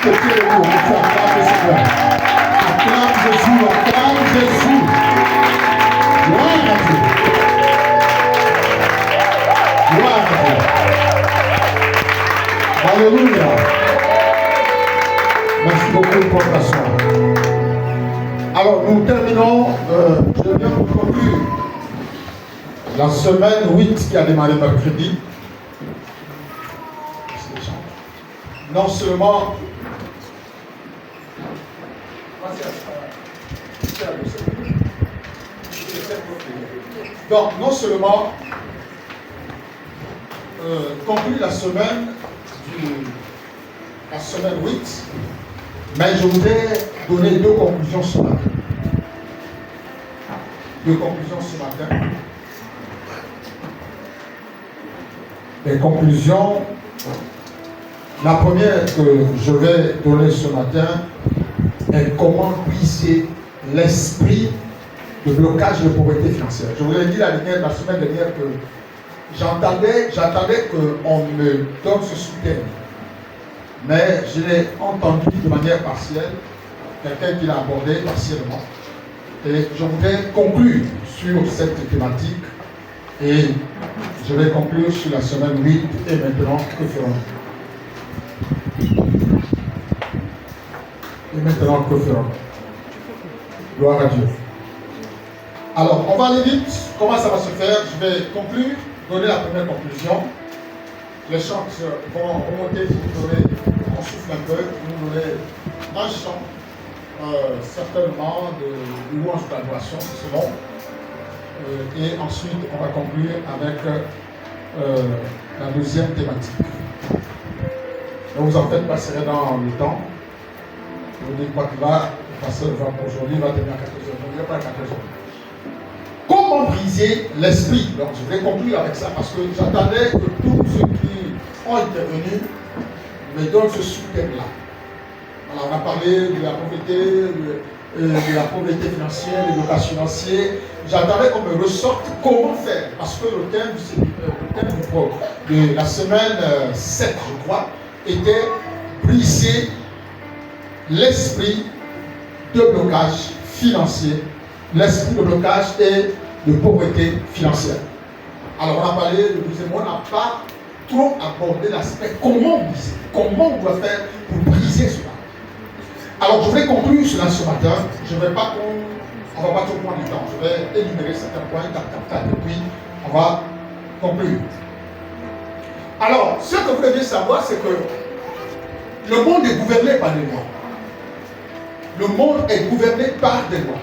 Acclame Jésus, acclame Jésus. Gloire à Dieu. Gloire à Dieu. Alléluia. Merci beaucoup pour t'asseoir. Alors, nous terminons, je viens de conclure la semaine 8 qui a démarré mercredi. Non seulement donc non seulement conclure la semaine 8, mais je voudrais donner deux conclusions ce matin. Les conclusions. La première que je vais donner ce matin est comment briser l'esprit de blocage de pauvreté financière. Je vous l'ai dit la semaine dernière que j'entendais qu'on me donne ce soutien. Mais je l'ai entendu de manière partielle, quelqu'un qui l'a abordé partiellement. Et je voudrais conclure sur cette thématique et je vais conclure sur la semaine 8 et maintenant, que ferons-nous? Et maintenant, que ferons-nous? Gloire à Dieu. Alors, on va aller vite. Comment ça va se faire? Je vais conclure, donner la première conclusion. Les chants vont remonter, on souffle un peu, vous donner un chant, certainement de louange d'adoration, c'est bon. Et ensuite, on va conclure avec la deuxième thématique. Ne vous en faites pas, c'est dans le temps. Je vous dis quoi qu'il va, le pasteur va pour aujourd'hui, il va tenir à 14h. Il n'y a pas à 14h. Comment briser l'esprit? Donc je vais conclure avec ça parce que j'attendais que tous ceux qui ont intervenu me donnent ce soutien-là. Alors on a parlé de la pauvreté financière, des blocages financiers. J'attendais qu'on me ressorte comment faire. Parce que le thème de la semaine 7, je crois, était briser l'esprit de blocage financier, l'esprit de blocage et de pauvreté financière. Alors on a parlé de briser, mais on n'a pas trop abordé l'aspect comment briser, comment on doit faire pour briser cela. Alors je vais conclure cela ce matin. Je ne vais pas on va pas trop prendre du temps. Je vais énumérer certains points, et puis on va conclure. Alors, ce que vous devez savoir, c'est que le monde est gouverné par des lois. Le monde est gouverné par des lois.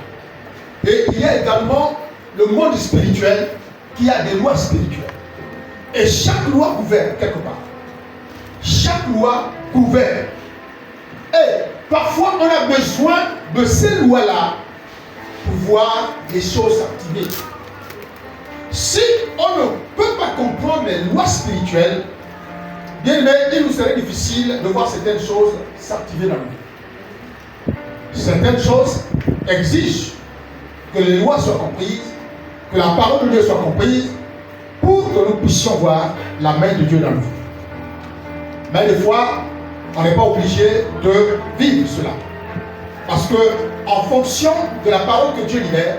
Et il y a également le monde spirituel qui a des lois spirituelles. Et chaque loi gouverne quelque part. Chaque loi gouverne. Et parfois, on a besoin de ces lois-là pour voir les choses s'activer. Si on ne peut pas comprendre les lois spirituelles, bien aimé, il nous serait difficile de voir certaines choses s'activer dans nous. Certaines choses exigent que les lois soient comprises, que la parole de Dieu soit comprise, pour que nous puissions voir la main de Dieu dans nous. Mais des fois, on n'est pas obligé de vivre cela. Parce que, en fonction de la parole que Dieu libère,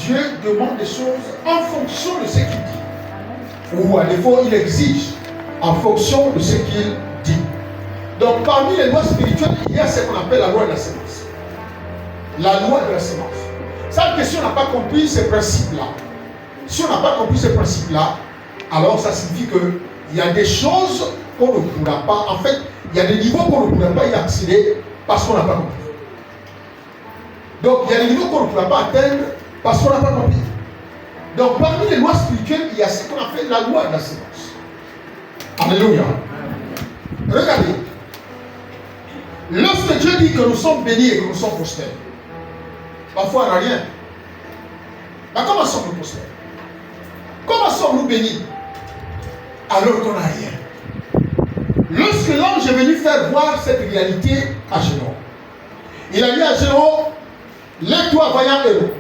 Dieu demande des choses en fonction de ce qu'il dit. Ou à défaut, il exige en fonction de ce qu'il dit. Donc, parmi les lois spirituelles, il y a ce qu'on appelle la loi de la sémence. La loi de la sémence. Ça, que si on n'a pas compris ces principes-là, alors ça signifie qu'il y a des choses qu'on ne pourra pas, en fait, il y a des niveaux qu'on ne pourra pas y accéder parce qu'on n'a pas compris. Donc, il y a des niveaux qu'on ne pourra pas atteindre parce qu'on n'a pas compris. Donc, parmi les lois spirituelles, il y a ce qu'on appelle la loi de la sémence. Alléluia. Regardez. Lorsque Dieu dit que nous sommes bénis et que nous sommes prospères, parfois on n'a rien. Mais comment sommes-nous prospères? Comment sommes-nous bénis alors qu'on n'a rien? Lorsque l'ange est venu faire voir cette réalité à Génon, il a dit à Génon, lève-toi vaillant héros.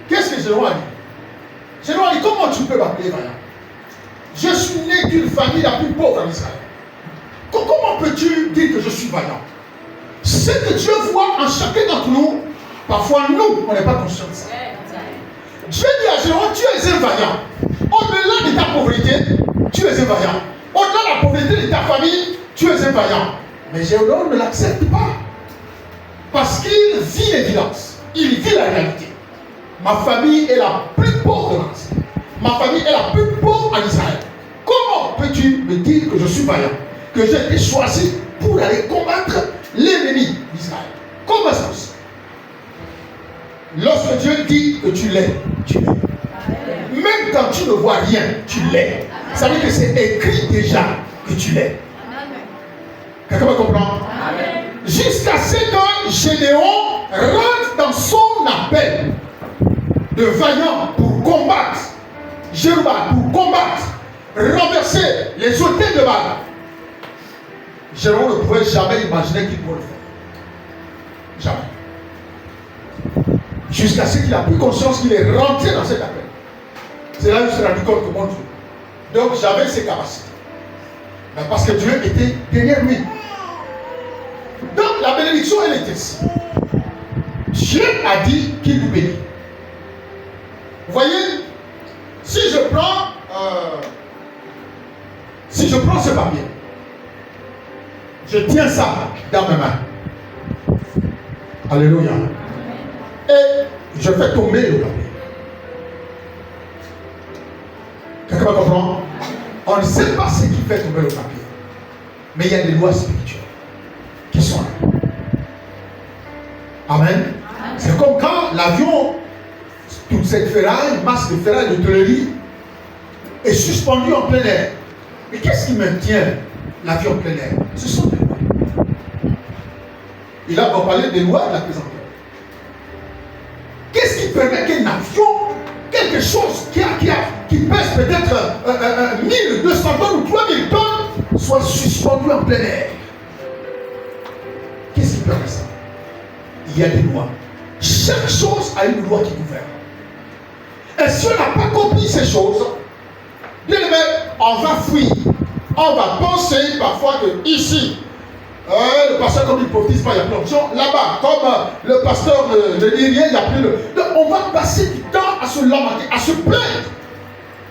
Qu'est-ce que Génon a dit? Génon a dit, comment tu peux m'appeler vaillant? Je suis né d'une famille la plus pauvre en Israël. Comment peux-tu dire que je suis suis vaillant. Ce que Dieu voit en chacun d'entre nous, parfois nous, on n'est pas conscient de ça. Dieu dit à Géron, tu es un vaillant. Au-delà de ta pauvreté, tu es un vaillant. Au-delà de la pauvreté de ta famille, tu es un vaillant. Mais Géron ne l'accepte pas. Parce qu'il vit l'évidence. Il vit la réalité. Ma famille est la plus pauvre de l'Asie. Ma famille est la plus pauvre en Israël. Comment peux-tu me dire que je suis vaillant? Que j'ai été choisi pour aller combattre l'ennemi d'Israël? Comment est-ce possible? Lorsque Dieu dit que tu l'es, tu l'es. Même quand tu ne vois rien, tu l'es. Ça veut dire que c'est écrit déjà que tu l'es. Quelqu'un me comprend? Jusqu'à ce que Gédéon rentre dans son appel de vaillant pour combattre Jéruba, pour combattre, renverser les autels de Baal. Gédéon ne pouvait jamais imaginer qu'il pourrait le faire. Jamais. Jusqu'à ce qu'il a pris conscience qu'il est rentré dans cet appel. C'est là où il s'est rendu compte que mon Dieu. Donc j'avais ses capacités. Mais parce que Dieu était derrière lui. Donc la bénédiction, elle était ici. Dieu a dit qu'il nous bénit. Vous voyez, si je prends ce papier, je tiens ça dans mes mains. Alléluia. Et je fais tomber le papier. Quelqu'un me comprend? On ne sait pas ce qui fait tomber le papier. Mais il y a des lois spirituelles qui sont là. Amen. C'est comme quand l'avion, toute cette ferraille, masse de ferraille de tôlerie, est suspendue en plein air. Et qu'est-ce qui maintient l'avion en plein air? Ce sont des lois. Et là, on va parler des lois de la pesanteur. Qu'est-ce qui permet qu'un avion, quelque chose qui pèse peut-être 1200 tonnes ou 3000 tonnes, soit suspendu en plein air? Qu'est-ce qui permet ça? Il y a des lois. Chaque chose a une loi qui gouverne. Et si on n'a pas compris ces choses, bien aimé, on va fuir. On va penser parfois que ici, le pasteur, comme il ne prophétise pas, il y a plus d'options. Là-bas, comme le pasteur ne dit rien, il n'y a plus de... Donc, on va passer du temps à se lamenter, à se plaindre.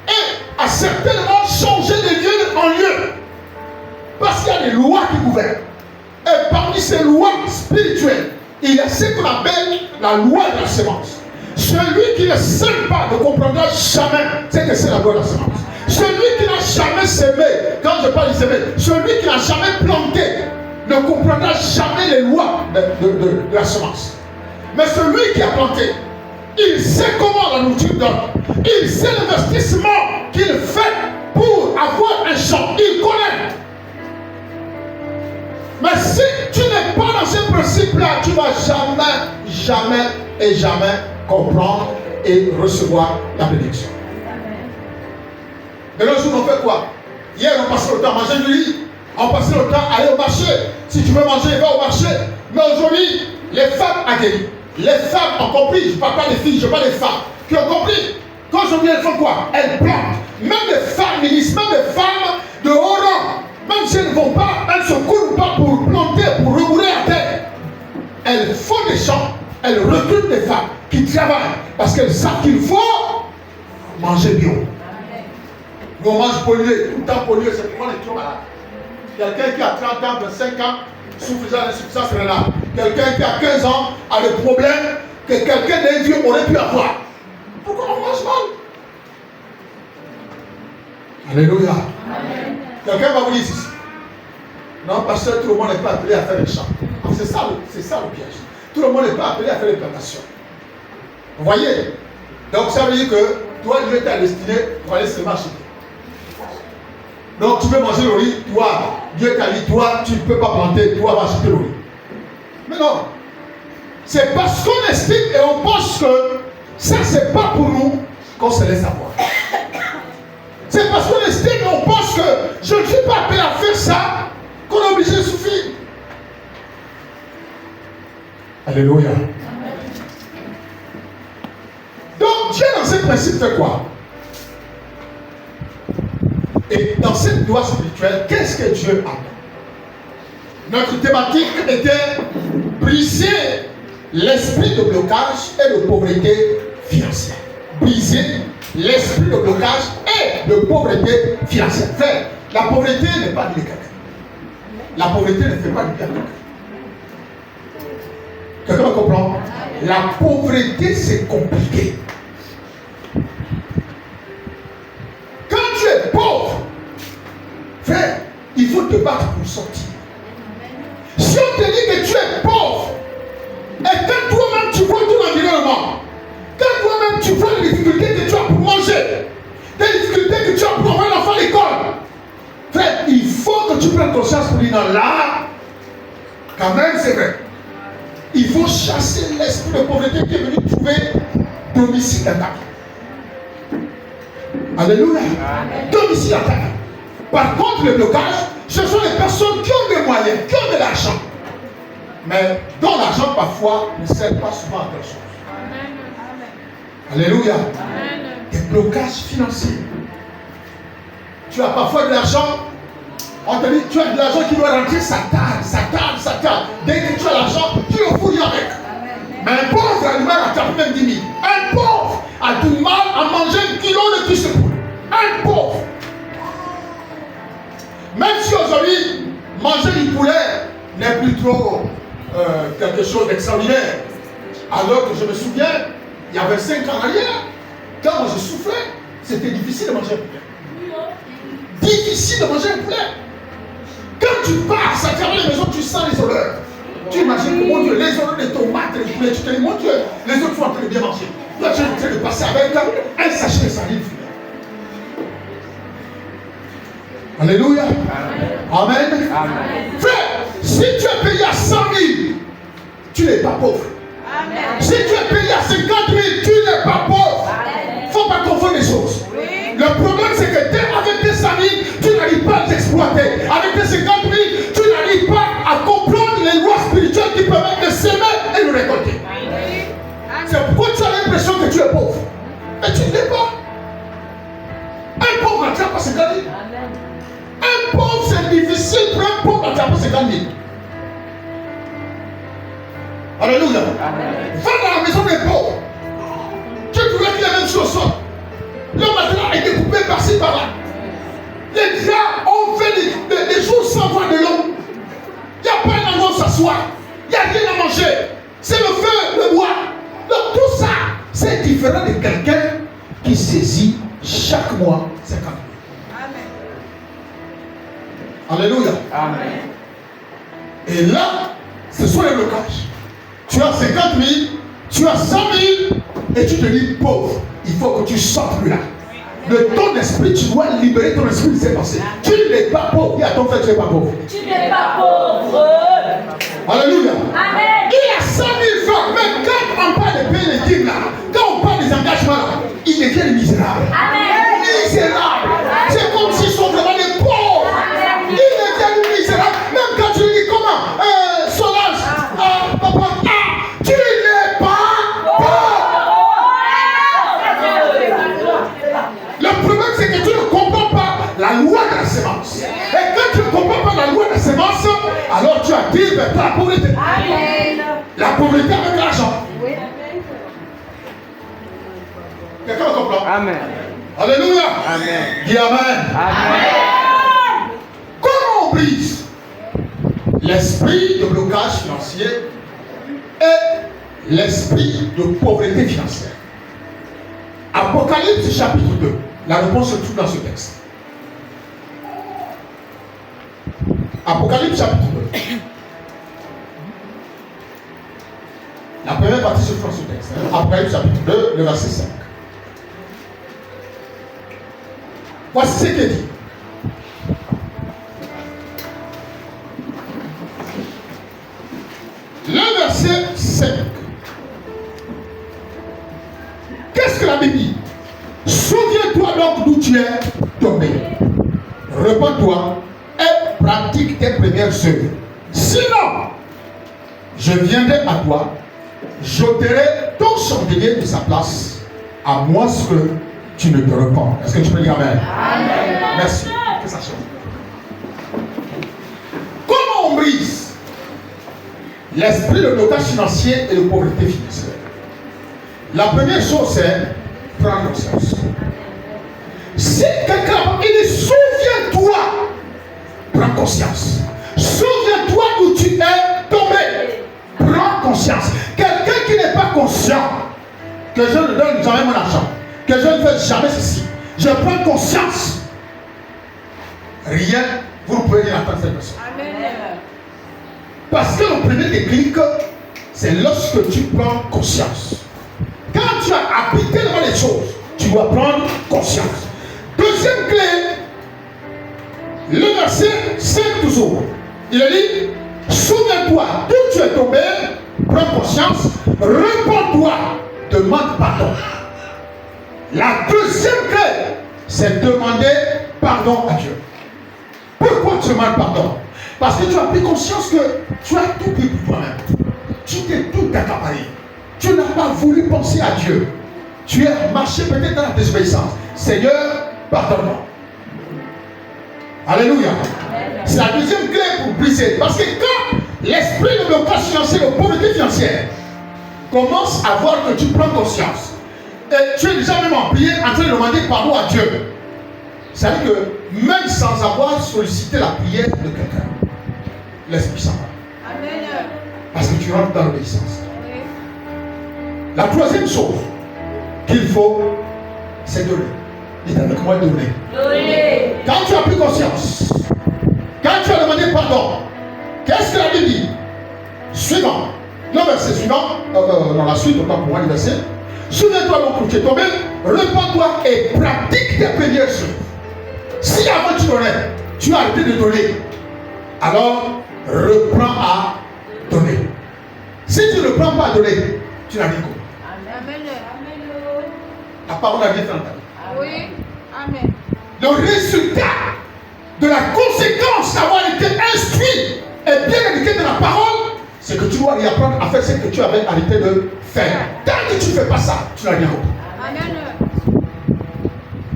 Et à certainement changer de lieu en lieu. Parce qu'il y a des lois qui gouvernent. Et parmi ces lois spirituelles, il y a ce qu'on appelle la loi de la semence. Celui qui ne sème pas ne comprendra jamais ce que c'est la loi de la semence. Celui qui n'a jamais semé, quand je parle de semer, celui qui n'a jamais planté ne comprendra jamais les lois de la semence. Mais celui qui a planté, il sait comment la nourriture donne. Il sait l'investissement qu'il fait pour avoir un champ. Il connaît. Mais si tu n'es pas dans ce principe-là, tu ne vas jamais comprendre et recevoir la bénédiction. De nos jours, on fait quoi? Hier, on passait le temps à manger du riz. On passait le temps à aller au marché. Si tu veux manger, va au marché. Mais aujourd'hui, les femmes ont guéri. Les femmes ont compris. Je ne parle pas des filles, je parle des femmes qui ont compris. Quand aujourd'hui, elles font quoi? Elles plantent. Même des femmes ministres, même des femmes de haut rang. Même si elles ne vont pas, elles ne se coulent pas pour planter, pour remouler à terre. Elles font des champs, elles recrutent des femmes qui travaillent parce qu'elles savent qu'il faut manger bio. Nous on mange pollué, tout le temps pollué, c'est pourquoi on est trop malade. Quelqu'un qui a 30 ans, 25 ans, souffrant d'insuffisance rénale. Quelqu'un qui a 15 ans a des problèmes que quelqu'un d'un vieux aurait pu avoir. Pourquoi on mange mal? Alléluia. Amen. Quelqu'un va vous dire ceci. Non, parce que tout le monde n'est pas appelé à faire des champs. C'est ça le piège. Tout le monde n'est pas appelé à faire des plantations. Vous voyez? Donc ça veut dire que toi, Dieu t'a destiné pour aller seulement acheter. Donc tu veux manger le riz, toi, Dieu t'a dit, toi, tu ne peux pas planter, toi, va acheter le riz. Mais non. C'est parce qu'on estime et on pense que ça, c'est pas pour nous qu'on se laisse avoir. C'est parce qu'on estime et on pense que je ne suis pas appelé à faire ça qu'on est obligé de souffrir. Alléluia. Donc Dieu dans ce principe fait quoi? Et dans cette loi spirituelle, qu'est-ce que Dieu attend? Notre thématique était briser l'esprit de blocage et de pauvreté financière. Briser l'esprit de blocage et de pauvreté financière. Frère, la pauvreté n'est pas du quelqu'un. La pauvreté ne fait pas du bien à quelqu'un. Quelqu'un me comprend? La pauvreté, c'est compliqué. Quand tu es pauvre, frère, il faut te battre pour sortir. Si on te dit que tu es pauvre, et quand toi-même tu vois ton environnement, quand toi-même tu vois les difficultés que tu as pour manger, les difficultés que tu as pour envoyer l'enfant à l'école, frère, il faut que tu prennes conscience pour dire non, là, quand même c'est vrai. Il faut chasser l'esprit de pauvreté qui est venu trouver domicile à ta vie. Alléluia. Domicile à ta vie. Par contre, le blocage, ce sont les personnes qui ont des moyens, qui ont de l'argent, mais dont l'argent parfois ne sert pas souvent à quelque chose. Alléluia. Des blocages financiers. Tu as parfois de l'argent, on te dit, tu as de l'argent qui doit rentrer, ça tarde. Dès que tu as l'argent, tu le fouilles avec. Mais un pauvre a du mal à taper même 10 000. Un pauvre a du mal à manger 1 kilo de cuisse de poulet. Un pauvre. Même si aujourd'hui, manger du poulet n'est plus trop quelque chose d'extraordinaire. Alors que je me souviens, il y avait 5 ans en arrière, quand moi je souffrais, c'était difficile de manger un poulet. Difficile de manger un poulet. Quand tu pars, ça ferme les maisons, tu sens les odeurs. Tu imagines que, mon Dieu, les odeurs des tomates, les poulets, tu te dis, mon Dieu, les autres sont en train de bien manger. Là, tu es en train de passer avec un sachet de sardines. Alléluia. Amen. Frère, si tu es payé à 100 000, tu n'es pas pauvre. Amen. Si tu es payé à 50 000, tu n'es pas pauvre. Il ne faut pas confondre les choses. Oui. Le problème, c'est que avec tes 100 000, tu n'arrives pas à t'exploiter. Avec tes 50 000, tu n'arrives pas à comprendre les lois spirituelles qui permettent de s'aimer et de récolter. C'est pourquoi tu as l'impression que tu es pauvre. Mais tu ne l'es pas. Un pauvre n'attrape pas 50 000. Un pauvre, c'est difficile pour un pauvre d'attraper 50 000. Alléluia. Va dans la maison des pauvres. Tu trouveras qu'il y a la même chose. Le matelas a été coupé par-ci, par-là. Les gars ont fait des jours sans voir de l'eau. Il n'y a pas un endroit où s'asseoir. Il n'y a rien à manger. C'est le feu, le bois. Donc tout ça, c'est différent de quelqu'un qui saisit chaque mois 50 000. Alléluia. Amen. Et là, ce sont les blocages. Tu as 50 000, tu as 100 000 et tu te dis pauvre. Il faut que tu sortes de là. De ton esprit, tu dois libérer ton esprit de ses pensées. Tu n'es pas pauvre. Dis à ton frère, tu n'es pas pauvre. Tu n'es pas pauvre. Alléluia. Amen. Il a 100 000 francs. Mais quand on parle de payer les dîmes là, quand on parle des engagements là, il devient misérable. Amen. Misérable. C'est comme s'ils sont vraiment des pauvres. Il devient misérable. Même quand tu lui dis comment, Solange, papa, tu n'es pas pauvre. Le problème, c'est que tu ne comprends pas la loi de la sémence. Et quand tu ne comprends pas la loi de la sémence, alors tu attires vers la pauvreté. Amen. La pauvreté avec l'argent. Oui. Quelqu'un comprend? Amen. Alléluia. Amen. Dis Amen. Amen. Comment on brise l'esprit de blocage financier et l'esprit de pauvreté financière? Apocalypse chapitre 2. La réponse se trouve dans ce texte. Apocalypse chapitre 2. La première partie se trouve dans ce texte. Apocalypse chapitre 2, le verset 5. Voici ce qu'il dit. Le verset 5. Qu'est-ce que la Bible dit? Souviens-toi donc d'où tu es tombé. Repends-toi et pratique tes premières œuvres. Sinon, je viendrai à toi, j'ôterai ton chandelier de sa place, à moins que tu ne te repens. Est-ce que tu peux dire Amen? Amen. Merci. Que ça change. Comment on brise l'esprit de blocage financier et de pauvreté financière. La première chose, c'est prendre conscience. Si quelqu'un, il dit souviens-toi, prends conscience. Souviens-toi où tu es tombé. Prends conscience. Quelqu'un qui n'est pas conscient que je ne donne jamais mon argent, que je ne fais jamais ceci, je prends conscience. Rien, vous ne pouvez rien attendre cette personne. Amen. Parce que le premier déclic, c'est lorsque tu prends conscience. Quand tu as habité devant les choses, tu dois prendre conscience. Deuxième clé, le verset 5 toujours. Il a dit, souviens-toi d'où tu es tombé, prends conscience, réponds-toi, demande pardon. La deuxième clé, c'est demander pardon à Dieu. Pourquoi tu demandes pardon? Parce que tu as pris conscience que tu as tout pris pour toi-même. Tu t'es tout accaparé. Tu n'as pas voulu penser à Dieu. Tu as marché peut-être dans la désobéissance. Seigneur, pardonne-moi. Alléluia. C'est la deuxième clé pour briser. Parce que quand l'esprit de blocage financier, de pauvreté financière, commence à voir que tu prends conscience, et tu es déjà même en prière en train de demander pardon à Dieu, c'est-à-dire que même sans avoir sollicité la prière de quelqu'un, l'esprit s'en va. Amen. Parce que tu rentres dans l'obéissance. Oui. La troisième chose qu'il faut, c'est donner. Dites avec moi, donner. Donner. Quand tu as pris conscience, quand tu as demandé pardon, qu'est-ce que la Bible dit? Suivant. Le verset suivant, dans la suite, autant pour moi le verset. Souviens-toi donc où tu es tombé, repens-toi et pratique tes premières choses. Si avant tu donnais, tu as arrêté de donner, alors reprends à donner. Si tu ne prends pas à donner, tu n'as rien compris. Amen. La parole a bien fait entendre. Oui. Amen. Le résultat de la conséquence d'avoir été instruit et bien éduqué de la parole, c'est que tu dois réapprendre à faire ce que tu avais arrêté de faire. Tant que tu ne fais pas ça, tu n'as rien compris. Amen.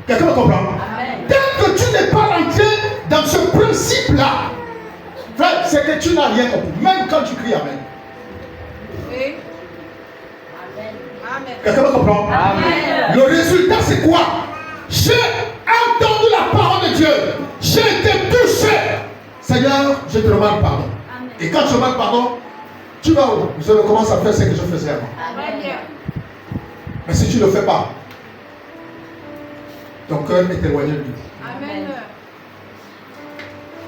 Quelqu'un me comprend? Amen. Tant que tu n'es pas rentré dans ce principe-là, frère, c'est que tu n'as rien compris. Même quand tu cries Amen. Oui. Amen. Amen. Quelqu'un me comprend? Amen. Le résultat, c'est quoi? J'ai entendu la parole de Dieu. J'ai été touché. Seigneur, je te demande pardon. Amen. Et quand je demande pardon, tu vas où? Je recommence à faire ce que je faisais avant. Amen. Mais si tu ne le fais pas, ton cœur est éloigné de Dieu. Amen.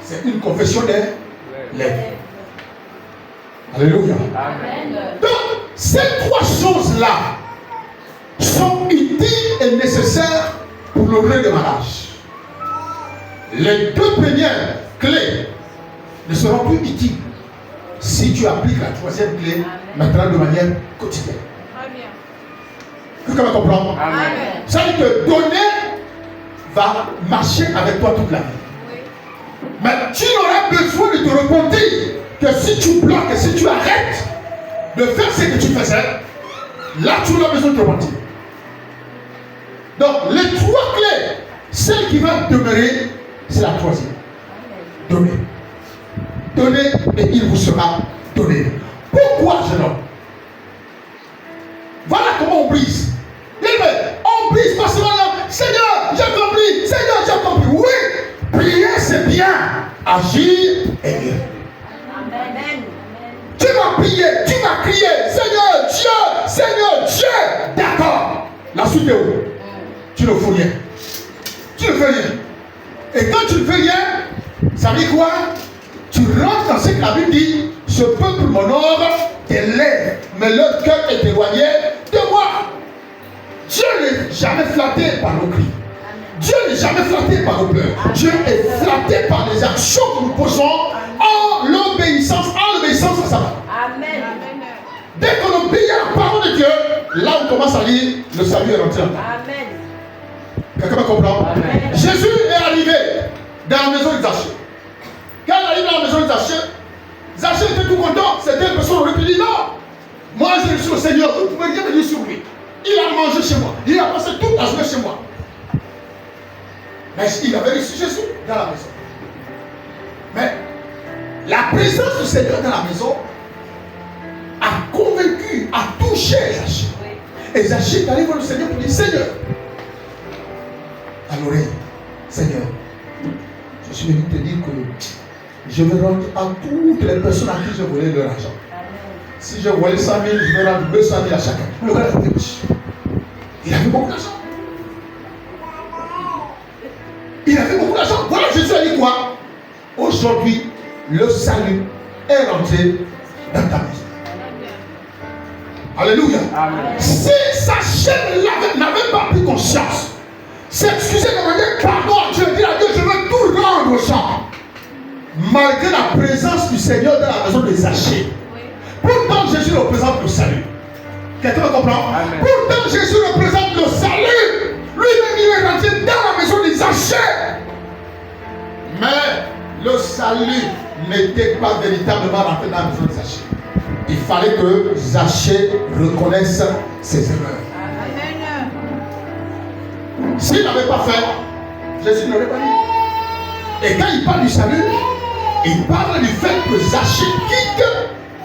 C'est une confession des lèvres. Alléluia. Amen. Donc, ces trois choses-là sont utiles et nécessaires pour le redémarrage. Les deux premières clés ne seront plus utiles si tu appliques la troisième clé maintenant de manière quotidienne. Très bien. Quelqu'un va comprendre? Amen. Ça veut dire que donner va marcher avec toi toute la vie. Oui. Mais tu n'auras besoin de te repentir que si tu bloques et si tu arrêtes de faire ce que tu faisais, là tu auras besoin de te repentir. Donc les trois clés, celle qui va demeurer, c'est la troisième. Donner. Donnez et il vous sera donné. Pourquoi je donne? Voilà comment on brise. On brise pas seulement là. Seigneur, j'ai compris. Seigneur, j'ai compris. Oui, prier c'est bien. Agir est mieux. Amen. Tu vas prier, tu vas crier. Seigneur Dieu, Seigneur Dieu. D'accord. La suite est où? Tu ne fais rien. Tu ne fais rien. Et quand tu ne fais rien, ça veut dire quoi? Tu rentres dans ce que la Bible dit. Ce peuple m'honore des lèvres, mais leur cœur est éloigné de moi. Dieu n'est jamais flatté par nos cris. Dieu n'est jamais flatté par nos pleurs. Dieu est flatté par les actions que nous posons en l'obéissance à sa parole. Amen. Dès qu'on obéit à la parole de Dieu, là on commence à lire, le salut est rentré en nous. Amen. Quelqu'un me comprend? Amen. Jésus est arrivé dans la maison de Zachée. Quand il arrive dans la maison de Zachée, Zachée était tout content. C'était une personne qui lui dit non. Moi je suis au Seigneur, vous ne pouvez rien venir sur lui. Il a mangé chez moi. Il a passé toute la journée chez moi. Mais il avait reçu Jésus dans la maison. Mais la présence du Seigneur dans la maison touché Zachée. Et Zachée est allé voir le Seigneur pour dire, Seigneur, à l'oreille, Seigneur, je suis venu te dire que je vais rendre à toutes les personnes à qui j'ai volé leur argent. Si j'ai volé 100 000, je vais rendre 200 000 à chacun. Le gars était riche. Il avait beaucoup d'argent. Il avait beaucoup d'argent. Voilà, Jésus a dit quoi? Aujourd'hui, le salut est rentré dans ta maison. Alléluia. Amen. Si Zachée n'avait pas pris conscience, s'excuser, demander pardon à Dieu, dire à Dieu, je veux tout rendre aux gens. Malgré la présence du Seigneur dans la maison de Zachée. Pourtant, Jésus représente le salut. Quelqu'un me comprend? Amen. Pourtant, Jésus représente le salut. Lui-même, il est rentré dans la maison de Zachée. Mais le salut n'était pas véritablement rentré dans la maison de Zachée. Il fallait que Zachée reconnaisse ses erreurs. Amen. S'il n'avait pas fait, Jésus ne l'aurait pas dit. Et quand il parle du salut, il parle du fait que Zachée quitte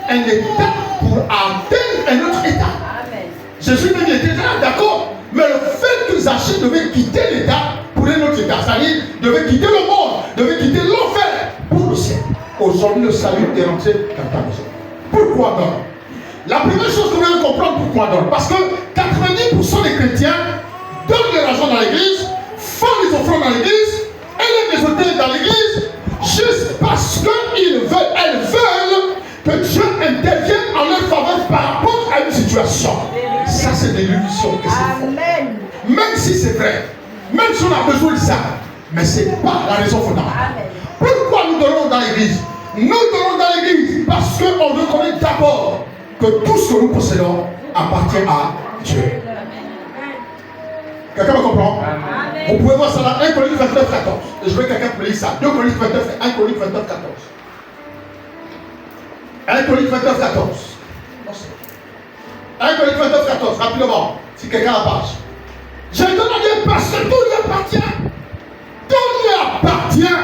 un état pour atteindre un autre état. Amen. Jésus même était là, d'accord. Mais le fait que Zachée devait quitter l'état pour un autre état, c'est-à-dire devait quitter le monde, devait quitter l'enfer pour le ciel. Aujourd'hui, le salut est rentré dans ta maison. Pourquoi donc? La première chose que vous devez comprendre, pourquoi donc? Parce que 90% des chrétiens donnent de l'argent dans l'église, font des offrandes dans l'église, et les hôtels dans l'église, juste parce qu'elles veulent que Dieu intervienne en leur faveur par rapport à une situation. Ça, c'est de l'illusion. Amen. Même si c'est vrai, même si on a besoin de ça, mais ce n'est pas la raison fondamentale. Pourquoi nous donnons dans l'église? Nous donnons dans l'église parce qu'on reconnaît d'abord que tout ce que nous possédons appartient à Dieu. Quelqu'un me comprend? Amen. Vous pouvez voir ça dans 1 Corinthiens 29, 14. Et je veux que quelqu'un me lise ça. 2 Corinthiens 29, 1 Corinthiens 29, 14. 1 Corinthiens 29, 14. 1 Corinthiens 29, 14. Rapidement. Si quelqu'un a la page. Je donne à Dieu parce que tout lui appartient. Tout lui appartient.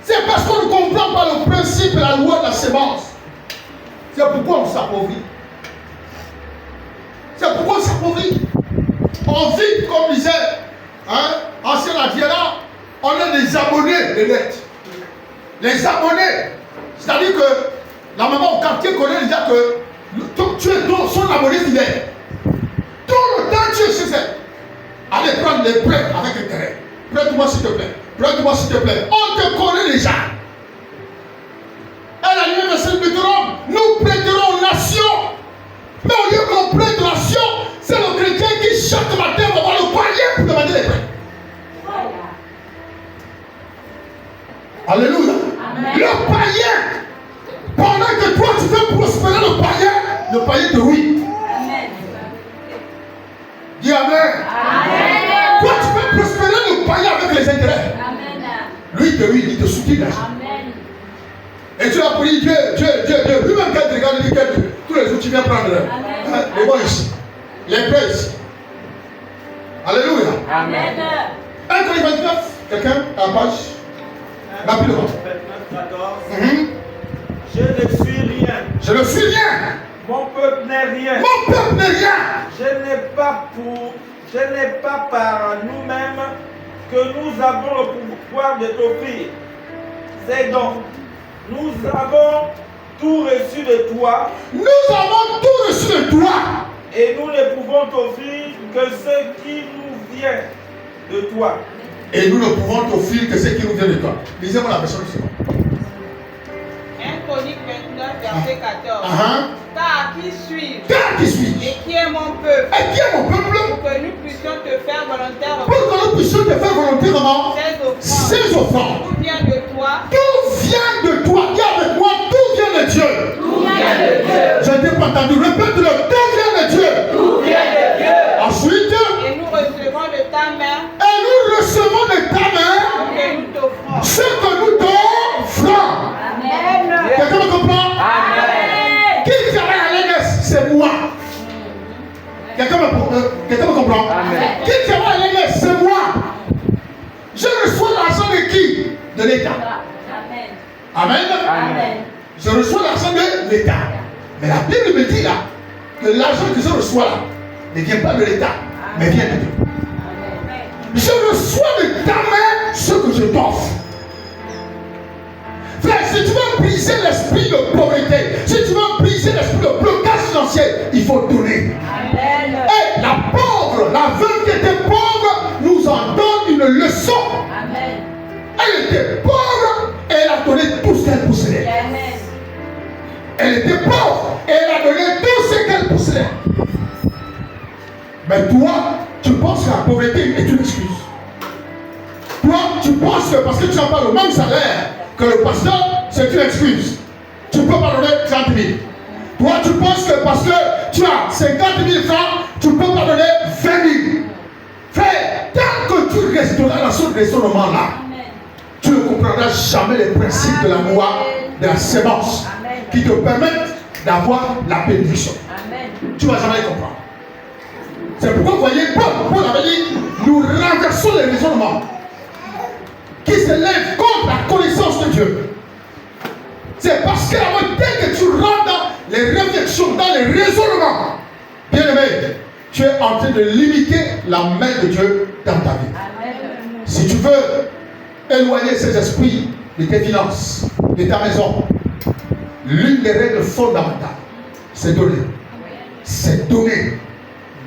C'est parce qu'on ne comprend pas le principe et la loi de la sémence. C'est pourquoi on s'appauvrit. C'est pourquoi on s'appauvrit. On vit, comme disait ancien Adiera, on est des abonnés de net. Les abonnés. C'est-à-dire que la maman au quartier connaît déjà que tu es son abonné fidèle. Tout le temps tu es chez elle. Allez prendre les prêts avec intérêt. Prête-moi s'il te plaît. Prête-moi s'il te plaît. On te connaît déjà. Elle a dit, verset de Deutéronome, nous prêterons aux nations. Mais au lieu qu'on prête aux nations, c'est le chrétien qui chaque matin va voir le panier pour demander les prêts. Alléluia. Amen. Le païen, pendant que toi tu fais prospérer le païen te oui. Amen. Dis Amen. Amen. Toi tu fais prospérer le païen avec les intérêts. Amen. Lui te oui, il te soutient l'argent. Amen. Et tu as prié Dieu. Lui-même quand tu regardes, il dit quel Dieu. Tous les jours tu viens prendre les bons ici, les prêts ici. Alléluia. Amen. 1 Corinthiens 29, quelqu'un à la page. Rapidement. 29, 14. Je ne suis rien. Je ne suis rien. Mon peuple n'est rien. Mon peuple n'est rien. Ce n'est pas par nous-mêmes que nous avons le pouvoir de t'offrir. C'est donc, nous avons tout reçu de toi. Nous avons tout reçu de toi. Et nous ne pouvons t'offrir que ce qui nous vient de toi. Et nous ne pouvons t'offrir que ce qui nous vient de toi. Lisez-moi la version du Seigneur. 1 Chroniques 29, verset 14. Car à qui suis-je? Car qui suis-je? Et qui est mon peuple? Et qui est mon peuple? Pour que nous puissions te faire volontairement. Pour que nous puissions te faire volontairement ces offrandes. Tout vient de toi. Tout vient de toi. Dis avec moi, tout vient de Dieu. Tout vient de Dieu. Je n'ai pas entendu. Répète-le. Tout vient de Dieu. Tout vient de Dieu. Ensuite. Et nous recevons de ta main. Et nous recevons de ta main. Ce que nous t'offrons. Amen. Quelqu'un me comprend? Amen. Qui travaille à l'église? C'est moi. Quelqu'un me comprend? Amen. Qui travaille à l'église? C'est moi. Je reçois l'argent de qui? De l'État. Amen. Amen. Amen. Je reçois l'argent de l'État. Mais la Bible me dit là que l'argent que je reçois là ne vient pas de l'État, mais vient de Dieu. Je reçois de ta main ce que je t'offre. Frère, si tu veux briser l'esprit de pauvreté, si tu veux briser l'esprit de blocage financier, il faut donner. Amen. Et la pauvre, la veuve qui était pauvre, nous en donne une leçon. Amen. Elle était pauvre et elle a donné tout ce qu'elle possédait. Amen. Elle était pauvre et elle a donné tout ce qu'elle possédait. Mais toi, tu penses que la pauvreté est une excuse. Toi, tu penses que parce que tu n'as pas le même salaire que le pasteur, c'est une excuse. Tu ne peux pas donner 30 000. Toi, tu penses que parce que tu as 50 000 francs, tu ne peux pas donner 20 000. Frère, tant que tu resteras dans ce raisonnement-là, tu ne comprendras jamais les principes de la loi de la sémence qui te permettent d'avoir la bénédiction. Tu ne vas jamais les comprendre. C'est pourquoi vous voyez, Paul avait dit, nous renversons les raisonnements qui se lèvent contre la connaissance de Dieu. C'est parce que dès que tu rentres dans les réflexions, dans les raisonnements, bien aimé, tu es en train de limiter la main de Dieu dans ta vie. Amen. Si tu veux éloigner ces esprits de tes finances, de ta maison, l'une des règles fondamentales, c'est donner. C'est donner.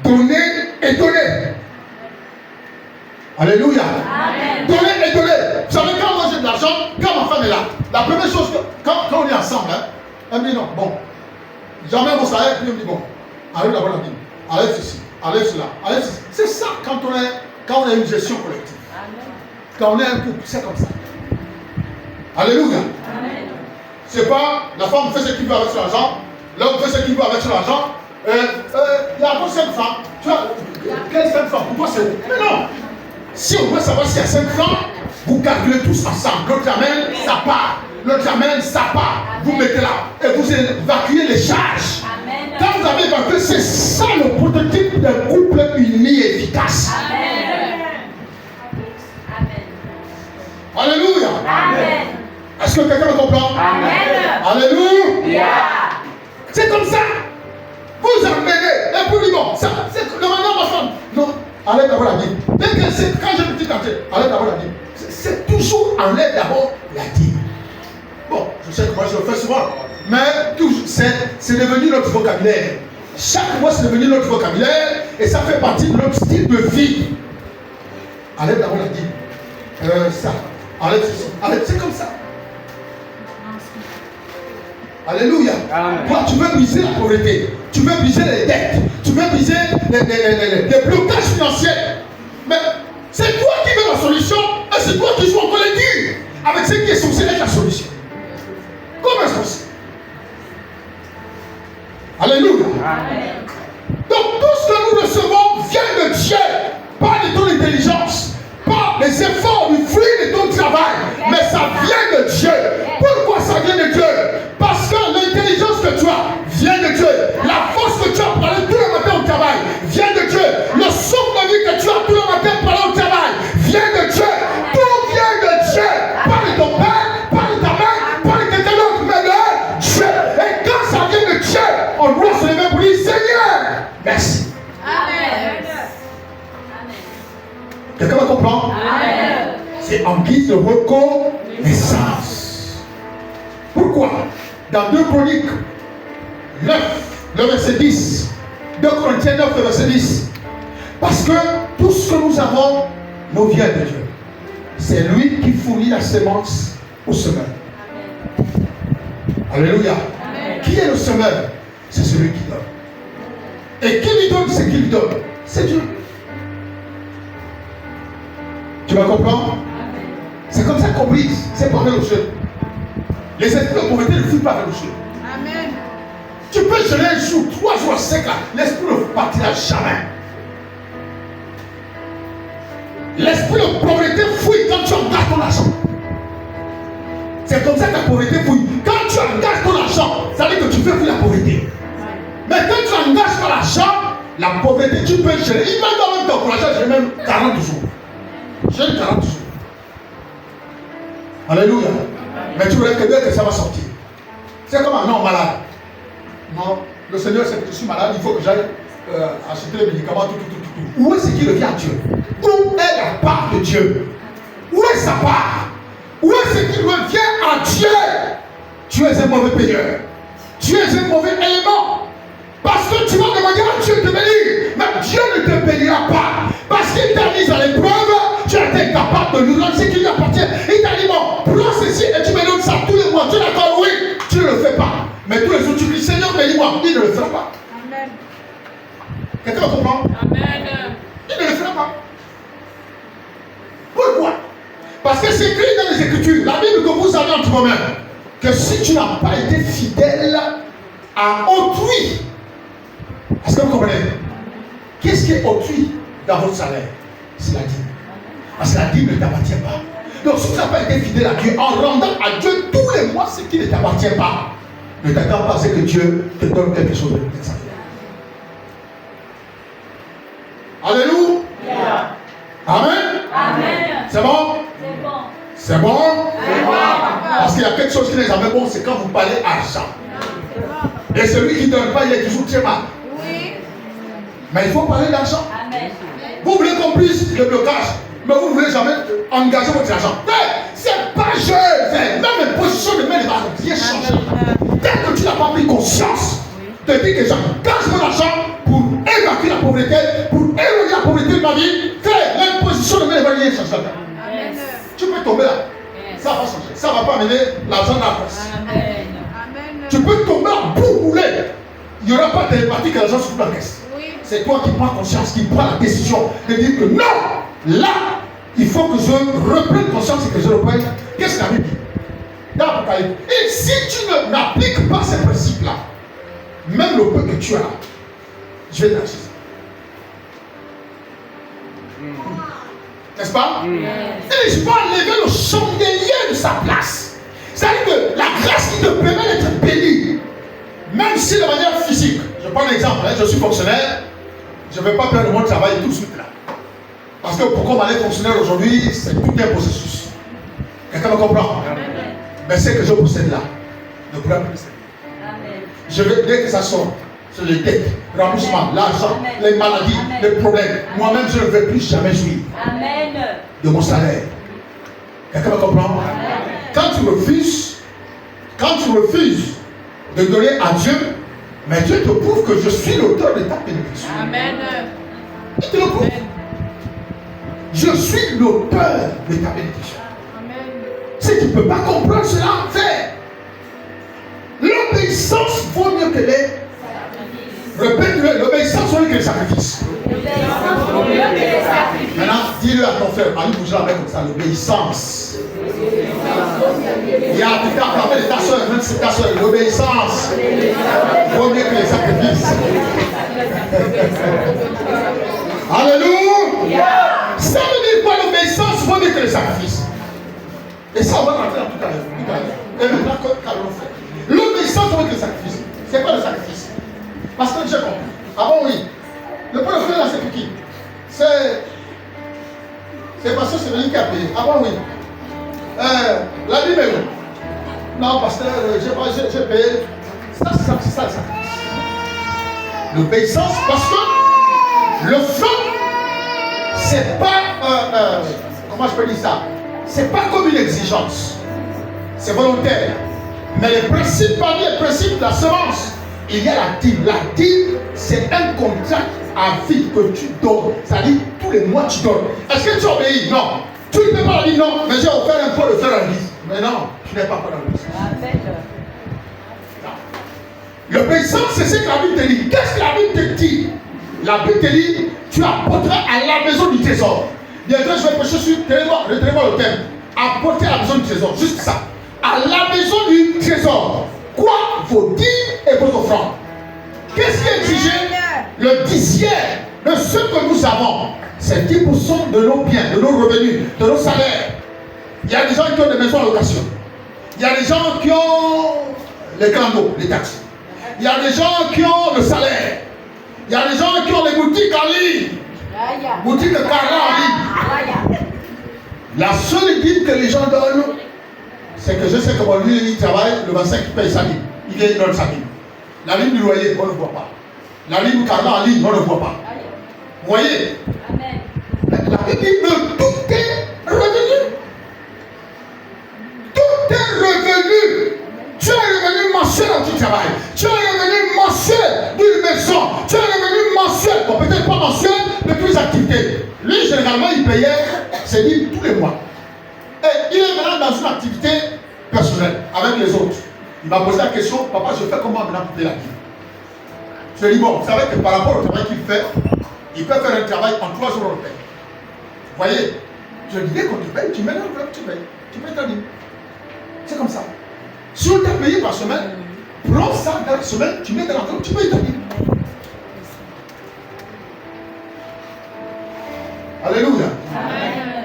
Donner et donner. Alléluia. Amen. Donner et donner. Vous savez, quand moi j'ai de l'argent, quand ma femme est là, la première chose, quand on est ensemble, elle me dit non, bon, jamais mon salaire, puis elle me dit bon, allez d'abord la Bible, allez ceci, allez cela, allez ceci. C'est ça quand on a une gestion collective. Amen. Quand on est un couple, c'est comme ça. Alléluia. Amen. C'est pas la femme fait ce qu'il veut avec son argent, l'homme fait ce qu'il veut avec son argent. Il y a encore 5 francs. Tu vois, quel 5 francs? Pourquoi c'est où? Mais non! Si on veut savoir s'il y a 5 francs, vous calculez tous ensemble. L'autre amène, ça part. L'autre amène, ça part. Vous mettez là et vous évacuez les charges. Amen. Quand vous avez évacué, c'est ça le prototype d'un couple uni et efficace. Amen. Amen. Alléluia. Amen. Est-ce que quelqu'un me comprend? Amen. Alléluia. C'est comme ça. Vous emmenez, et puis bon, ça, c'est demandez à ma femme. Non, allez d'abord la Bible. Dès que c'est, quand j'ai une petite tantée, allez d'abord la Bible. C'est toujours enlève d'abord la Bible. Bon, je sais que moi je le fais souvent, mais c'est devenu notre vocabulaire. Chaque mois c'est devenu notre vocabulaire et ça fait partie de notre style de vie. Allez d'abord la Bible. Ça, allez ceci, allez, c'est comme ça. Alléluia. Amen. Toi, tu veux briser la pauvreté, tu veux briser les dettes, tu veux briser les blocages financiers. Mais c'est toi qui veux la solution et c'est toi qui joues encore les durs avec ce qui est censé être la solution. Comment est-ce possible? Alléluia. Amen. Donc tout ce que nous recevons vient de Dieu, pas de ton intelligence, pas les efforts du fruit de ton travail, mais ça vient de Dieu. Pourquoi ça vient de Dieu? Parce que l'intelligence que tu as vient de Dieu. La force que tu as pour aller tout le matin au travail vient de Dieu. Le souffle de vie que tu as tout le matin pour aller au travail vient de Dieu. Tout vient de Dieu. Pas de ton père, pas de ta mère, pas de quelqu'un d'autre, mais de Dieu. Et quand ça vient de Dieu, on doit se lever pour dire Seigneur, merci. Amen. Quelqu'un me comprend? Amen. C'est en guise de reconnaissance. Pourquoi? Dans 2 Chroniques 9, le verset 10, 2 Corinthiens 9, le verset 10, parce que tout ce que nous avons nous vient de Dieu. C'est lui qui fournit la sémence au semeur. Alléluia. Amen. Qui est le semeur? C'est celui qui donne. Et qui lui donne ce qu'il lui donne? C'est Dieu. Tu vas comprendre? C'est comme ça qu'on brise. C'est pas vers le ciel. Les esprits de pauvreté ne fuient pas vers le ciel. Amen. Tu peux jeûner un jour, 3 jours secs là, l'esprit ne partira jamais. L'esprit de pauvreté fuit quand tu engages ton argent. C'est comme ça que la pauvreté fuit. Quand tu engages ton argent, ça veut dire que tu fais fuir la pauvreté. Mais quand tu engages ton argent, la pauvreté, tu peux jeûner. Il va quand même t'encourager à jeûner même 40 jours. Jeûne 40 jours. Alléluia. Mais tu verras que dès que ça va sortir, c'est comme un homme malade. Non, le Seigneur sait que je suis malade, il faut que j'aille acheter les médicaments, tout. Où est-ce qu'il revient à Dieu? Où est la part de Dieu? Où est sa part? Où est-ce qu'il revient à Dieu? Tu es un mauvais payeur. Tu es un mauvais élément. Parce que tu vas demander à Dieu de te bénir. Mais Dieu ne te bénira pas. Parce qu'il t'a mis à l'épreuve, tu as été capable de lui rendre ce qui lui appartient. Il t'a dit, bon, prends ceci et tu me donnes ça tous les mois. Tu es d'accord? Oui, tu ne le fais pas. Mais tous les jours, tu dis, Seigneur, bénis-moi. Il ne le fera pas. Amen. Quelqu'un comprend? Amen. Il ne le fera pas. Pourquoi? Parce que c'est écrit dans les Écritures, la Bible que vous avez entre vos mains, que si tu n'as pas été fidèle à autrui, est-ce que vous comprenez? Qu'est-ce qui est autrui dans votre salaire? C'est la dîme. Parce que la dîme ne t'appartient pas. Donc si tu n'as pas été fidèle à Dieu, en rendant à Dieu tous les mois ce qui ne t'appartient pas, ne t'attends pas à ce que Dieu te donne quelque chose de extraordinaire. Alléluia. Yeah. Amen. Amen. C'est bon? C'est bon. C'est bon? C'est bon. Parce qu'il y a quelque chose qui n'est jamais bon, c'est quand vous parlez argent. Et celui qui ne donne pas, il est toujours très mal. Oui. Mais il faut parler d'argent. Amen. Vous voulez qu'on puisse le blocage, mais vous ne voulez jamais engager votre argent. C'est pas jeune. Même les positions de main ne vont rien changer. Dès que tu n'as pas pris conscience de dire que j'engage mon argent pour évacuer la pauvreté, pour éloigner la pauvreté de ma vie, l'imposition de main ne va rien changer. Amen. Tu peux tomber là. Ça va changer. Ça ne va pas amener l'argent dans la place. Amen. Tu peux tomber en bourboulé. Il n'y aura pas de télépathie que l'argent se fout dans la caisse. Oui. C'est toi qui prends conscience, qui prends la décision de dire que non, là, il faut que je reprenne conscience et que je reprenne. Qu'est-ce que la Bible dit dans l'Apocalypse? Et si tu n'appliques pas ces principes-là, même le peu que tu as, je vais t'acheter. N'est-ce pas? Et je vais enlever le chandelier de sa place. C'est-à-dire que la grâce qui te permet d'être béni, même si de manière physique, je prends l'exemple, je suis fonctionnaire, je ne vais pas perdre mon travail tout de suite là. Parce que pour qu'on allait fonctionnaire aujourd'hui, c'est tout un processus. Quelqu'un me comprend? Mais ce que je possède là ne pourra plus servir. Je vais, dès que ça sort, sur les dettes, remboursement, l'argent, les maladies, les problèmes, moi-même je ne vais plus jamais jouir de mon salaire. Quelqu'un me comprend? Quand tu refuses de donner à Dieu, mais Dieu te prouve que je suis l'auteur de ta bénédiction. Amen. Il te le prouve. Je suis l'auteur de ta bénédiction. Si tu ne peux pas comprendre cela, fais. L'obéissance vaut mieux que les. Répète-le, l'obéissance vaut mieux que les sacrifices. Maintenant, dis-le à ton frère, allez bouger la main comme ça, l'obéissance. Il y a tout à parler de ta soeur, même si ta soeur, l'obéissance vaut mieux que les sacrifices. Alléluia. Ça veut dire quoi l'obéissance vaut mieux que les sacrifices? Et ça, on va rentrer tout à l'heure. Et maintenant, qu'allons faire? L'obéissance vaut mieux que les sacrifices. C'est quoi le sacrifice? Parce que j'ai compris. Ah bon, oui. Le point de vue là, c'est pour qui? C'est parce que c'est lui qui a payé. Ah bon, oui. La Bible est où? Non, pasteur, j'ai payé. Ça, c'est ça le sacrifice. L'obéissance, parce que le feu, c'est pas. Comment je peux dire ça? C'est pas comme une exigence. C'est volontaire. Mais les principes, parmi les principes de la semence, il y a la dîme. La dîme, c'est un contrat à vie que tu donnes. C'est-à-dire, tous les mois, tu donnes. Est-ce que tu obéis? Non. Tu ne peux pas dire non, mais j'ai offert un peu de faire un livre. Mais non, tu n'es pas dans l'église. L'obéissance, c'est ce que la Bible te dit. Qu'est-ce que la Bible te dit? La Bible te dit, tu apporteras à la maison du trésor. Bientôt, je vais prêcher sur, retenez-moi le thème. Apporter à la maison du trésor, juste ça. À la maison du trésor. Quoi? Vos dîmes et vos offrandes. Qu'est-ce qui est exigé? Le dixième de ce que nous avons. C'est 10% de nos biens, de nos revenus, de nos salaires. Il y a des gens qui ont des maisons en location. Il y a des gens qui ont les clandos, les taxes. Il y a des gens qui ont le salaire. Il y a des gens qui ont les boutiques en ligne. Boutiques de carré en ligne. La seule dîme que les gens donnent, c'est que je sais comment lui, il travaille, le 25, il paye sa dîme. Il vient, il donne sa dîme. La ligne du loyer, on ne voit pas. La ligne du carnet en ligne, on ne voit pas. Vous voyez? Amen. La Bible dit que tout est revenu. Tout est revenu. Tu es revenu mensuel dans ton travail. Tu es revenu mensuel d'une maison. Tu es revenu mensuel. Bon, peut-être pas mensuel de toutes les activités. Lui, généralement, il payait ses livres tous les mois. Et il est maintenant dans une activité personnelle avec les autres. Il m'a posé la question, papa, je fais comment maintenant pour payer la vie? Je lui ai dit, bon, vous savez que par rapport au travail qu'il fait, il peut faire un travail en 3 jours de paye. Vous voyez? Je lui dis, dès qu'on te paye, tu mets l'enveloppe, tu payes. Tu payes ta ligne. C'est comme ça. Si on t'a payé par semaine, prends ça dans la semaine, tu mets dans l'enveloppe, tu payes ta ligne. Alléluia. Amen.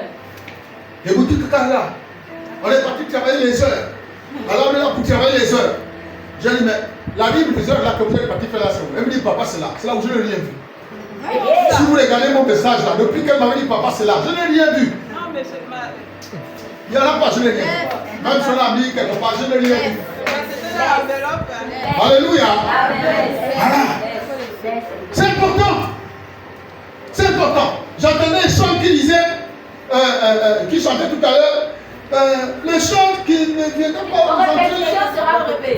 Et vous dites que là, on est parti travailler les heures. Alors on est là pour travailler les heures. Je lui dis, mais la Bible des heures là que vous êtes parti faire là, c'est où? Elle me dit, papa, c'est là. C'est là où je n'ai rien vu. Si vous regardez mon message là, depuis qu'elle m'avait dit, papa, c'est là, je n'ai rien vu. Non, mais c'est mal. Il n'y en a pas, je n'ai rien vu. Même si on a mis quelque part, je n'ai rien vu. C'était dans l'enveloppe. Alléluia. Amen. Voilà. C'est important. C'est important. J'entendais un chant qui disait, qui chantait tout à l'heure, les chants qui ne viennent pas Votre répétition sera coupée.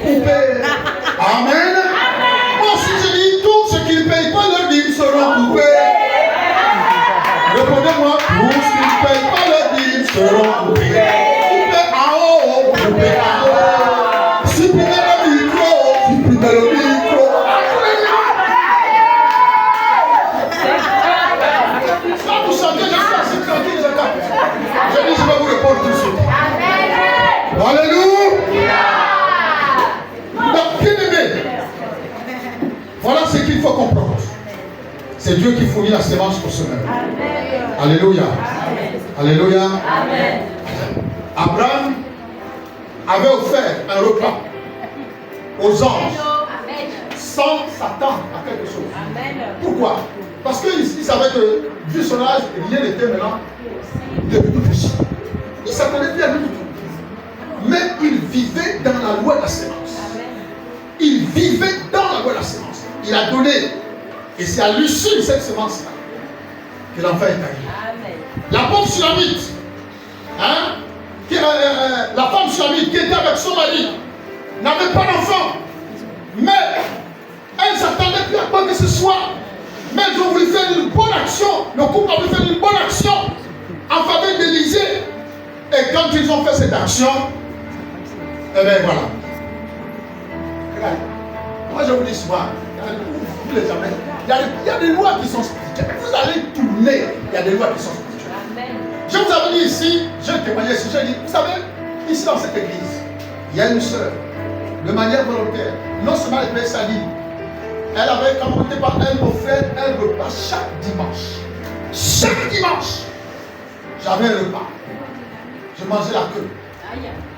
Amen. Aussi je dis, tous ceux qui ne payent pas leurs dîmes seront coupés. Répondez-moi, tous ceux qui ne payent pas leurs dîmes seront coupés. Coupés en haut, coupés en haut. Supprimez le micro, supprimez le micro. Quand vous chantez, j'espère que c'est tranquille, je dis, je vais vous répondre tout de suite. Alléluia. Donc, bien aimé, voilà ce qu'il faut comprendre. C'est Dieu qui fournit la sémence pour semer. Alléluia. Alléluia. Amen. Abraham avait offert un repas aux anges sans s'attendre à quelque chose. Pourquoi? Parce qu'il savait que, vu son âge, rien n'était maintenant devenu possible. Il ne s'attendait plus à lui du tout. Mais il vivait dans la loi de la sémence. Il vivait dans la loi de la sémence. Il a donné. Et c'est à l'issue de cette sémence-là que l'enfant est arrivé. La pauvre Sulamite, la femme Sulamite qui était avec son mari, n'avait pas d'enfant. Mais elle ne s'attendait plus à quoi que ce soit. Mais ils ont voulu faire une bonne action. Le couple a voulu faire une bonne action en faveur d'Élisée. Et quand ils ont fait cette action, eh bien voilà. Regardez. Moi je vous dis souvent, vous les jamais, il y a des lois qui sont spirituelles. Vous allez tourner, il y a des lois qui sont spirituelles. Je vous avais dit ici, je témoignais ici, j'ai dit, vous savez, ici dans cette église, il y a une sœur, de manière volontaire, non seulement elle paye sa ligne, elle avait commenté par elle offert un repas chaque dimanche. Chaque dimanche, j'avais un repas. Je mangeais la queue.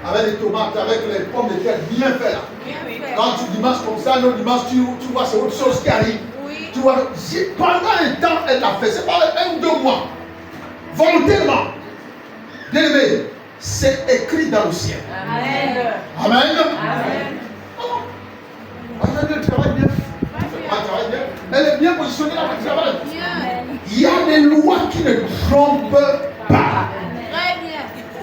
Avec les tomates, avec les pommes de terre bien faites là. Quand tu dimanches comme ça, le dimanche, tu vois, c'est autre chose qui arrive. Tu vois, pendant un temps, elle l'a fait, c'est pas 1 ou 2 mois. Volontairement. Bien aimé, c'est écrit dans le ciel. Amen. Amen. Amen. Elle travaille bien. Elle est bien positionnée dans le travail. Il y a des lois qui ne trompent pas.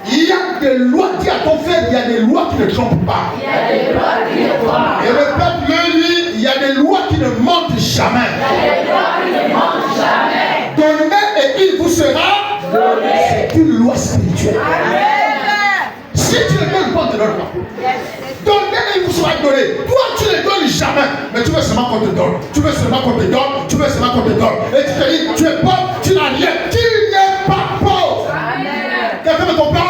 Il y a des lois, dis à ton frère, il y a des lois qui ne trompent pas. Il y a des lois qui ne trompent pas. Et le peuple lui, il y a des lois qui ne mentent jamais. Il y a des lois qui ne mentent jamais. Donnez et il vous sera donné. C'est une loi spirituelle. Amen. Si tu ne donnes pas, on ne te donne pas. Donnez et il vous sera donné. Toi, tu ne donnes jamais. Mais tu veux seulement qu'on te donne. Tu veux seulement qu'on te donne. Tu veux seulement qu'on te donne. Et tu te dis, tu es pauvre, tu n'as rien. Tu n'es pas pauvre. Quelqu'un me comprend?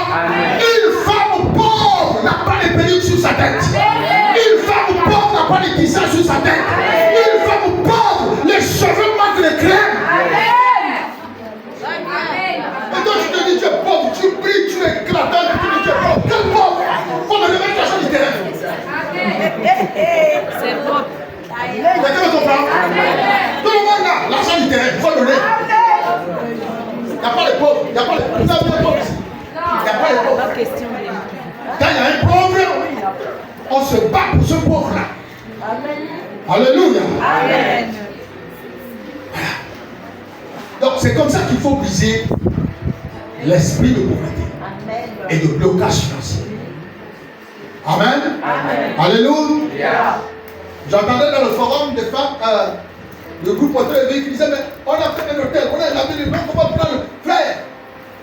Une femme pauvre n'a pas de perruque sur sa tête. Une femme pauvre n'a pas de tissage sur sa tête. Une femme pauvre, les cheveux manquent de crème. Et toi tu te dis tu es pauvre, tu brilles, tu es éclatant, tu te dis tu es pauvre. Quel pauvre? Il faut me remettre l'argent du terrain. C'est propre. Quelqu'un me comprend? Tout le monde a l'argent du terrain, il faut donner. Il n'y a pas les pauvres, il n'y a pas les pauvres. Vous avez les pauvres ici? Il n'y a pas les pauvres. Quand il y a un pauvre, on se bat pour ce pauvre-là. Alléluia. Amen. Voilà. Donc c'est comme ça qu'il faut briser l'esprit de pauvreté et de blocage financier. Amen. Amen. Alléluia. J'entendais dans le forum des femmes, le groupe hôtel qui disait, mais on a fait un hôtel, on a lavé les mains, comment prendre le frère.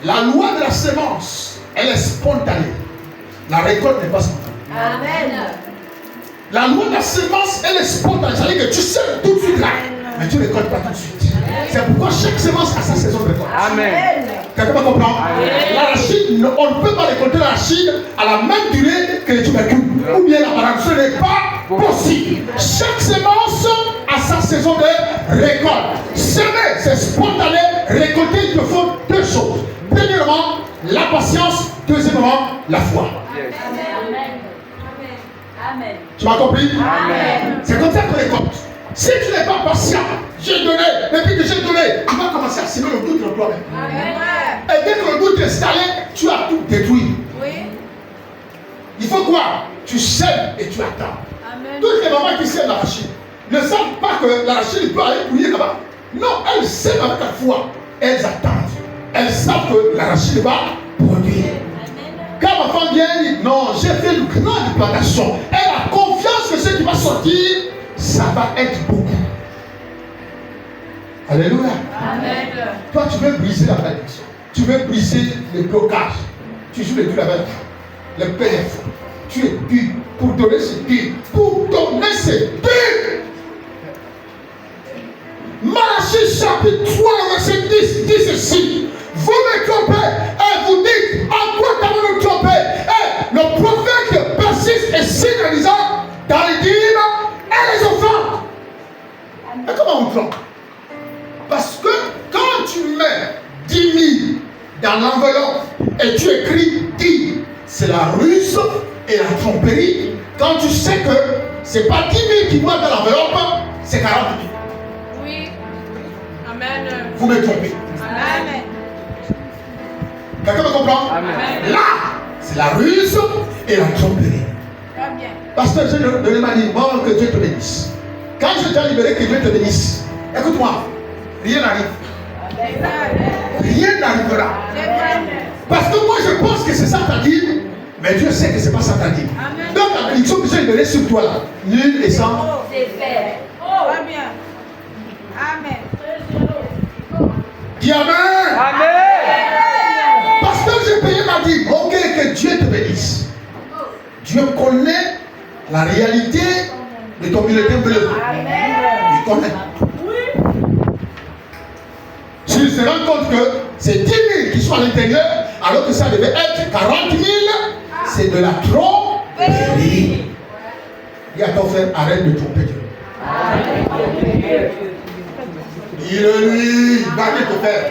La loi de la semence, elle est spontanée. La récolte n'est pas spontanée. Amen. La loi de la semence, elle est spontanée. C'est-à-dire que tu sèmes tout de suite là, mais tu ne récoltes pas tout de suite. C'est pourquoi chaque semence a sa saison de récolte. Amen. Quelqu'un va comprendre? L'arachide, on ne peut pas récolter l'arachide à la même durée que les tubercules. Ou bien la banane. Ce n'est pas possible. Chaque semence a sa saison de récolte. Semer, c'est spontané. Récolter, il te faut deux choses. Premièrement, la patience. Deuxièmement, la foi. Amen. Tu m'as compris? Amen. C'est comme ça qu'on récolte. Si tu n'es pas patient, j'ai donné, depuis que j'ai donné, tu vas commencer à semer le doute de toi-même. Et dès que le doute est installé, tu as tout détruit. Oui. Il faut quoi? Tu sèmes et tu attends. Amen. Toutes les mamans qui sèment l'arachide ne savent pas que l'arachide peut aller bouillir là-bas. Non, elles sèment avec la foi. Elles attendent. Elles savent que l'arachide va produire. Quand ma femme vient, elle dit non, j'ai fait une grande plantation. Elle a confiance que ce qui va sortir, ça va être beaucoup. Alléluia. Amen. Toi, tu veux briser la malédiction. Tu veux briser les blocages. Tu joues les dur avec le PF. Tu es dur. Pour donner, c'est dur. Pour donner, c'est dur. Malachie chapitre 3, verset 10 dit ceci. Vous me trompez et vous dites en quoi t'avons nous trompé. Et le prophète persiste et signalisant dans les dîmes et les offrandes. Et comment on trompe? Parce que quand tu mets 10 000 dans l'enveloppe et tu écris 10, c'est la ruse et la tromperie. Quand tu sais que c'est pas 10 000 qui vont dans l'enveloppe, c'est 40 000. Oui. Amen. Vous me trompez. Amen. Quelqu'un me comprend? Amen. Là, c'est la ruse et la tromperie. Très bien. Pasteur, je ne m'a dit, bon, que Dieu te bénisse. Quand je t'ai libéré, que Dieu te bénisse. Écoute-moi, rien n'arrive. Rien n'arrivera. Parce que moi, je pense que c'est ça t'a dit, mais Dieu sait que c'est pas ça t'a dit. Amen. Donc, la bénédiction que j'ai libérée sur toi là, nul et sans. C'est fait. Oh. Très bien. Amen. Dis Amen. Amen. Parce que j'ai payé ma dîme. Ok, que Dieu te bénisse. Dieu connaît la réalité de ton bulletin bleu. Il connaît. S'il se rend compte que c'est 10 000 qui sont à l'intérieur, alors que ça devait être 40 000, c'est de la tromperie. Dis à ton frère, arrête de tromper Dieu. Dis-le-lui, va dire ton frère.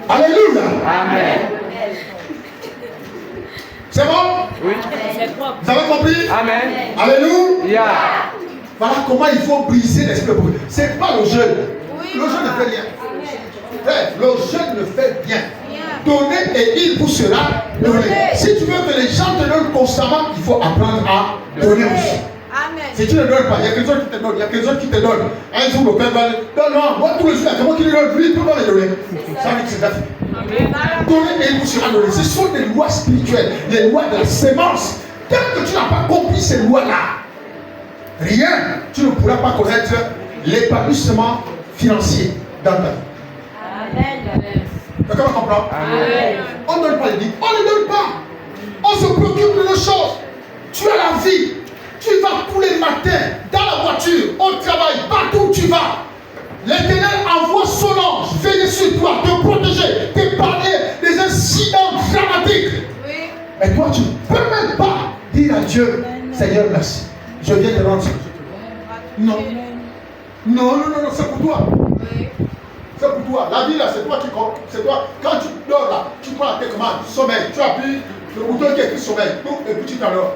Alléluia. Amen. C'est bon? Oui. Vous avez compris? Amen. Alléluia. Yeah. Voilà comment il faut briser l'esprit de pauvreté. Ce n'est pas le jeûne. Le jeûne ne fait rien. Frère, le jeûne ne fait rien. Donner et il vous sera donné. Si tu veux que les gens te donnent constamment, il faut apprendre à donner aussi. Amen. Si tu ne donnes pas, il y a quelqu'un qui te donne, il y a quelqu'un qui te donne. Un jour, le père va dire, non, moi tous les jours, c'est moi qui lui donne, lui, il ne peut pas les donner. Ça veut dire que c'est déjà fini. Donner et il vous sera donné. Ce sont des lois spirituelles, les lois de la sémence. Tant que tu n'as pas compris ces lois-là, rien, tu ne pourras pas connaître l'épanouissement financier dans ta vie. Amen. Quelqu'un va comprendre? Amen. On ne donne pas les dîmes, on ne donne pas. On se préoccupe de nos choses. Tu as la vie. Tu vas tous les matins dans la voiture, au travail, partout où tu vas. L'Éternel envoie son ange veiller sur toi, te protéger, t'épargner des incidents dramatiques. Oui. Et toi, tu ne peux même pas dire à Dieu, Seigneur, merci. Je viens te rendre ce que je te dois. Non. Non, c'est pour toi. Oui. C'est pour toi. La vie là, c'est toi qui compte. C'est toi. Quand tu dors là, tu prends la télécommande, sommeil. Tu appuies le bouton qui est écrit sommeil. Et puis tu t'endors.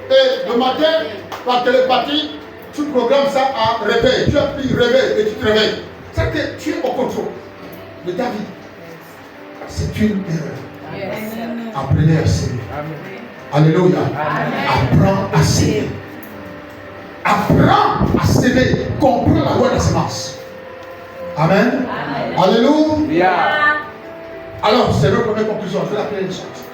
Et le matin, par télépathie, tu programmes ça à réveil. Tu appuies réveil et tu te réveilles. C'est que tu es au contrôle de ta vie. C'est une erreur. Yes. Apprenez à s'aimer. Alléluia. Apprends à s'aimer. Apprends à s'aimer. Comprends la loi de la semence. Amen. Alléluia. Alors, c'est notre première conclusion. Je vais l'appeler une sorte.